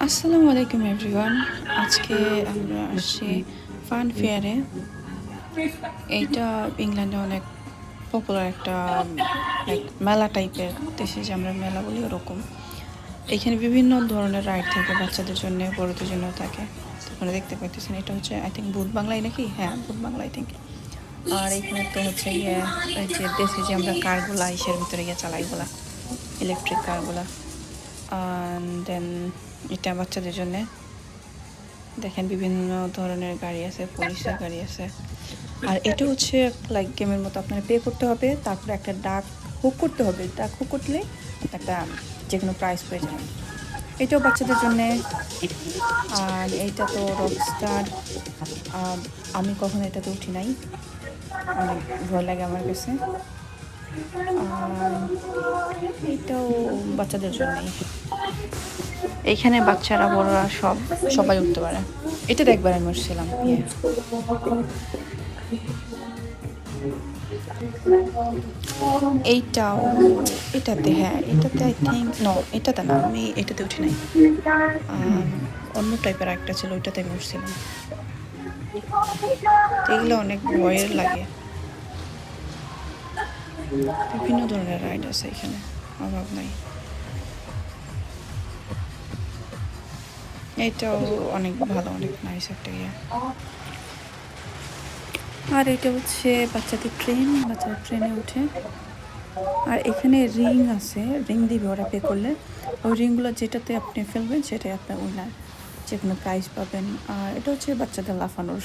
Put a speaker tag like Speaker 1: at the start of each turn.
Speaker 1: আসসালামু আলাইকুম এভরিওয়ান। আজকে আমরা আসছি ফান ফেয়ারে। এইটা ইংল্যান্ডে অনেক পপুলার একটা লাইক মেলা টাইপের, দেশে যে আমরা মেলা বলি ওরকম। এখানে বিভিন্ন ধরনের রাইড থাকে, বাচ্চাদের জন্য বড়দের জন্য থাকে। আপনারা দেখতে পাইতেছেন, এটা হচ্ছে আই থিঙ্ক ভূত বাংলায় নাকি, হ্যাঁ ভূত বাংলা আই থিঙ্ক। আর এখানে তো হচ্ছে গিয়ে ওই যে দেশে যে আমরা কারগুলা ইসের ভিতরে গিয়ে চালাইগুলা, ইলেকট্রিক কারগুলা। দেন এটা বাচ্চাদের জন্যে। দেখেন বিভিন্ন ধরনের গাড়ি আছে, পুলিশের গাড়ি আছে। আর এটা হচ্ছে লাইক গেমের মতো, আপনার পে করতে হবে, তারপরে একটা ডাক হুক করতে হবে, ডাক হুক করলে একটা যে কোনো প্রাইজ পেয়ে যাবেন। এটাও বাচ্চাদের জন্যে। আর এইটা তো রকস্টার, আমি কখনো এটাতে উঠি নাই, অনেক ভয় লাগে আমার কাছে। আর এটাও বাচ্চাদের জন্যই। এইখানে বাচ্চারা বড়রা সবাই উঠতে পারে। এটা একবার আমি উঠছিলাম। এইটাও, এটাতে, হ্যাঁ এটাতে আই থিঙ্ক এটাতে না, আমি এটাতে উঠি নাই। অন্য টাইপের একটা ছিল, ওইটাতে আমি উঠছিলাম। এগুলো অনেক ভয়ের লাগে। বিভিন্ন ধরনের রাইড আছে এখানে, অভাব নাই। এটাও অনেক ভালো, অনেক নাইস একটা ইয়ে। আর এটা হচ্ছে বাচ্চাদের ট্রেন, বাচ্চারা ট্রেনে উঠে। আর এখানে রিং আছে, রিং দিবে ওরা পে করলে। ওই রিংগুলো যেটাতে আপনি ফেলবেন সেটাই আপনার উইনার, যে কোনো প্রাইজ পাবেন। আর এটা হচ্ছে বাচ্চাদের লাফানোর